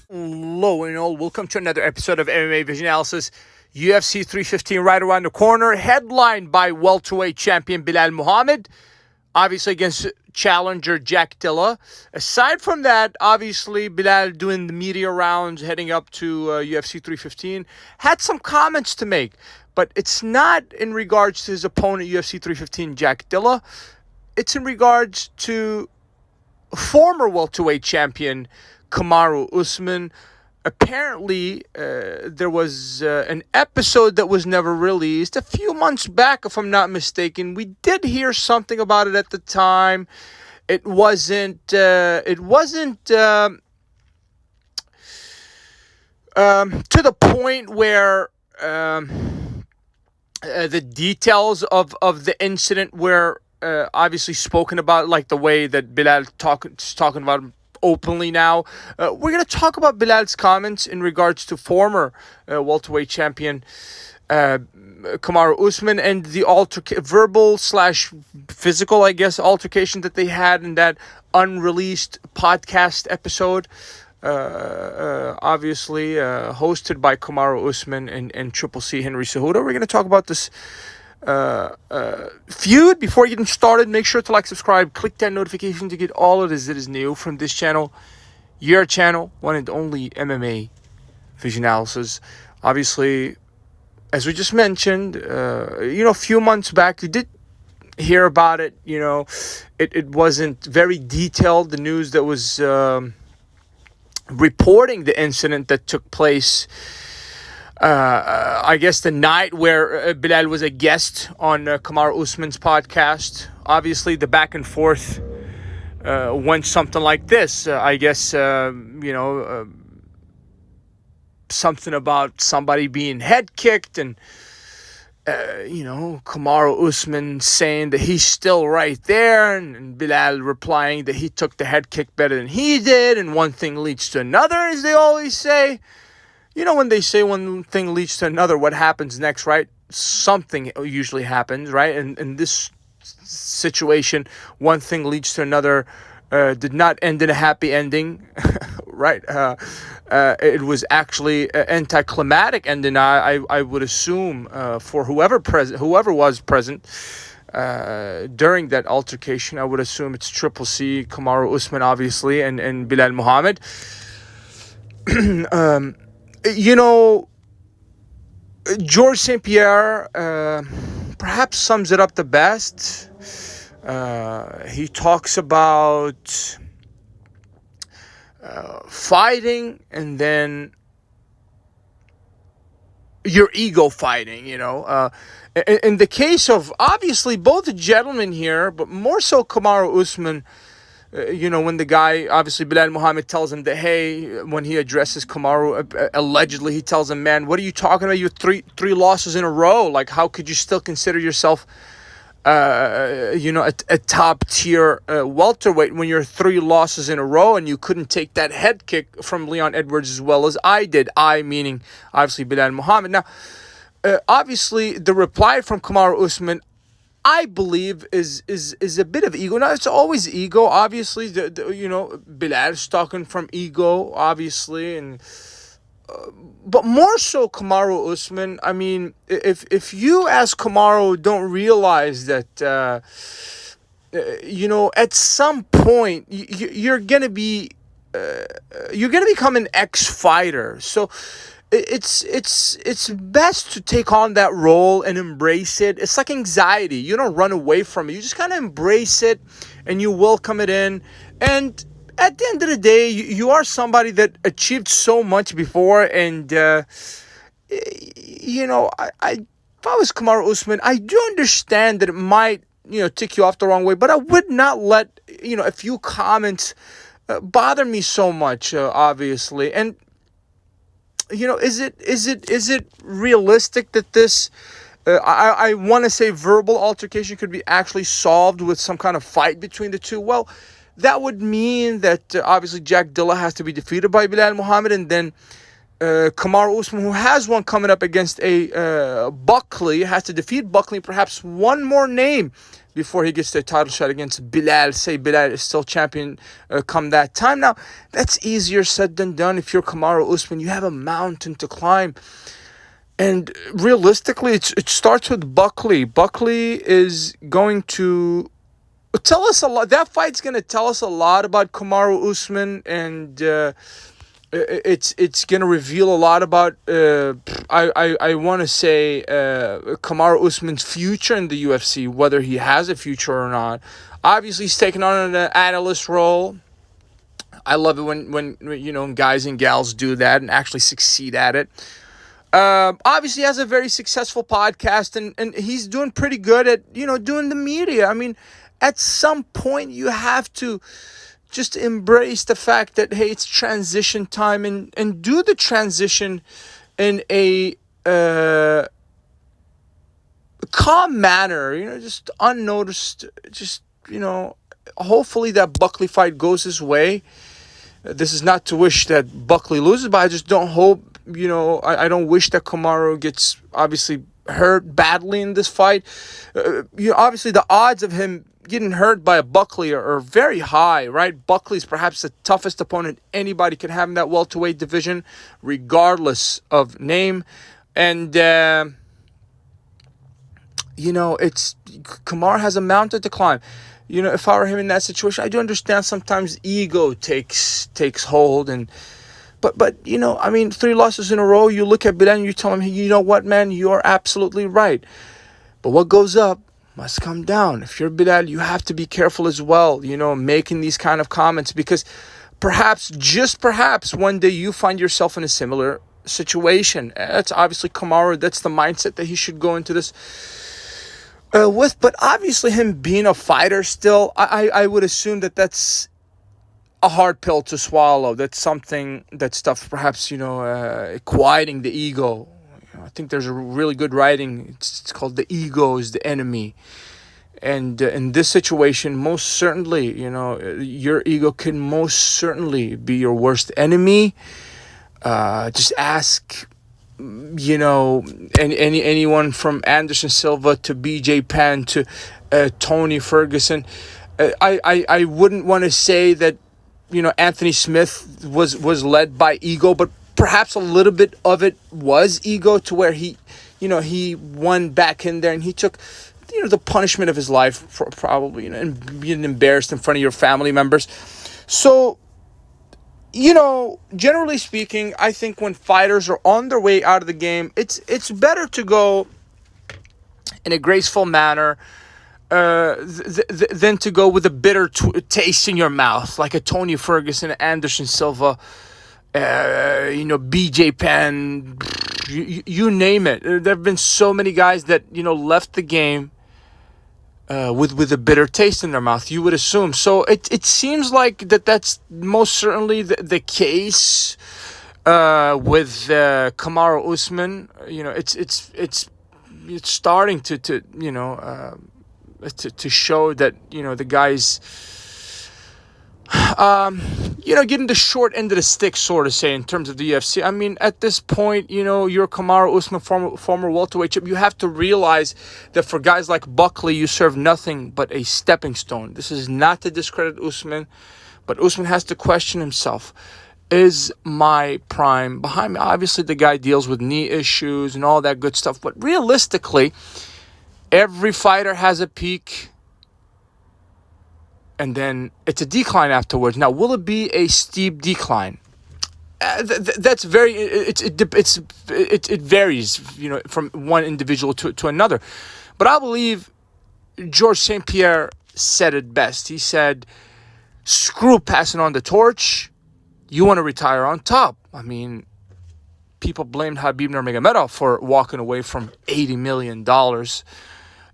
Hello and all, welcome to another episode of MMA Vision Analysis. UFC 315 right around the corner, headlined by welterweight champion Belal Muhammad, obviously against challenger Jack Dilla. Aside from that, obviously Belal doing the media rounds heading up to UFC 315, had some comments to make, but it's not in regards to his opponent UFC 315 Jack Dilla. It's in regards to former welterweight champion Kamaru Usman. Apparently, there was an episode that was never released a few months back, if I'm not mistaken. We did hear something about it at the time. It wasn't. To the point where the details of the incident were obviously spoken about, like the way that Belal is talking about him openly now. We're going to talk about Belal's comments in regards to former welterweight champion Kamaru Usman and the verbal / physical, I guess, altercation that they had in that unreleased podcast episode. Obviously hosted by Kamaru Usman and Triple C Henry Cejudo. We're going to talk about this feud. Before getting started, make sure to like, subscribe, click that notification to get all of this that is new from this channel, your channel, one and only MMA Vision Analysis. Obviously, as we just mentioned, a few months back, you did hear about it. It wasn't very detailed, the news that was reporting the incident that took place, I guess the night where Belal was a guest on Kamaru Usman's podcast. Obviously, the back and forth went something like this. I guess, something about somebody being head kicked and, Kamaru Usman saying that he's still right there, and Belal replying that he took the head kick better than he did, and one thing leads to another, as they always say. When they say one thing leads to another, what happens next, right? Something usually happens, right? And in this situation, one thing leads to another, did not end in a happy ending, right? It was actually anticlimactic ending, I would assume, for whoever was present during that altercation. I would assume it's Triple C, Kamaru Usman, obviously, and Belal Muhammad. George St. Pierre perhaps sums it up the best. He talks about fighting and then your ego fighting, in the case of, obviously, both gentlemen here, but more so Kamaru Usman. When the guy, obviously Belal Muhammad, tells him that, hey, when he addresses Kamaru, allegedly, he tells him, man, what are you talking about? You three losses in a row. Like, how could you still consider yourself, a top tier welterweight when you're 3 losses in a row and you couldn't take that head kick from Leon Edwards as well as I did? I meaning, obviously, Belal Muhammad. Now, obviously, the reply from Kamaru Usman, I believe, is a bit of ego. Now, it's always ego, obviously. Belal's talking from ego, obviously, and but more so Kamaru Usman. I mean, if you as Kamaru don't realize that, at some point you're gonna become an ex-fighter. So it's best to take on that role and embrace it. It's like anxiety. You don't run away from it. You just kind of embrace it and you welcome it in. And at the end of the day, you are somebody that achieved so much before. And, if I was Kamaru Usman, I do understand that it might, tick you off the wrong way. But I would not let, a few comments bother me so much, obviously. And, is it realistic that this, I want to say, verbal altercation could be actually solved with some kind of fight between the two? Well, that would mean that obviously Jack Dilla has to be defeated by Belal Muhammad, and then Kamaru Usman, who has one coming up against a Buckley, has to defeat Buckley, perhaps one more name before he gets the title shot against Belal. Say Belal is still champion come that time. Now, that's easier said than done. If you're Kamaru Usman, you have a mountain to climb. And realistically, it starts with Buckley. Buckley is going to tell us a lot. That fight's going to tell us a lot about Kamaru Usman, and it's going to reveal a lot about I want to say Kamaru Usman's future in the UFC, whether he has a future or not. Obviously, he's taking on an analyst role. I love it when guys and gals do that and actually succeed at it. Obviously, he has a very successful podcast, and he's doing pretty good at doing the media. I mean, at some point, you have to just embrace the fact that, hey, it's transition time, and do the transition in a calm manner, just unnoticed. Just, hopefully that Buckley fight goes his way. This is not to wish that Buckley loses, but I just don't hope, I don't wish that Kamaru gets obviously hurt badly in this fight. Obviously the odds of him getting hurt by a Buckley are very high, right? Buckley's perhaps the toughest opponent anybody can have in that welterweight division, regardless of name. And, it's Kamaru has a mountain to climb. If I were him in that situation, I do understand sometimes ego takes hold, but 3 losses in a row, you look at Belal and you tell him, hey, you know what, man, you're absolutely right. But what goes up must come down. If you're Belal, you have to be careful as well, making these kind of comments, because perhaps, just perhaps, one day you find yourself in a similar situation. That's obviously Kamaru. That's the mindset that he should go into this with. But obviously him being a fighter still, I would assume that's a hard pill to swallow. That's something, that stuff perhaps, quieting the ego. I think there's a really good writing. It's called The Ego is the Enemy. And in this situation, most certainly, your ego can most certainly be your worst enemy. Just ask, anyone from Anderson Silva to BJ Penn to Tony Ferguson. I wouldn't want to say that, Anthony Smith was led by ego, but perhaps a little bit of it was ego, to where he won back in there and he took, the punishment of his life for probably, and being embarrassed in front of your family members. So, generally speaking, I think when fighters are on their way out of the game, it's better to go in a graceful manner than to go with a bitter taste in your mouth, like a Tony Ferguson, Anderson Silva, BJ Penn, you name it. There have been so many guys that, left the game with a bitter taste in their mouth, you would assume. So it seems like that's most certainly the case with Kamaru Usman. It's starting to show that the guy's getting the short end of the stick, sort of say, in terms of the UFC. I mean, at this point, you're Kamaru Usman, former welterweight champ. You have to realize that for guys like Buckley, you serve nothing but a stepping stone. This is not to discredit Usman, but Usman has to question himself. Is my prime behind me? Obviously, the guy deals with knee issues and all that good stuff, but realistically, every fighter has a peak, and then it's a decline afterwards. Now, will it be a steep decline? That's very. It varies, from one individual to another. But I believe Georges St. Pierre said it best. He said, "Screw passing on the torch. You want to retire on top." I mean, people blamed Khabib Nurmagomedov for walking away from $80 million.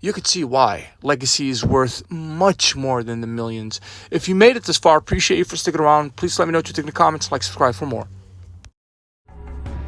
You could see why. Legacy is worth much more than the millions. If you made it this far, appreciate you for sticking around. Please let me know what you think in the comments. Like, subscribe for more.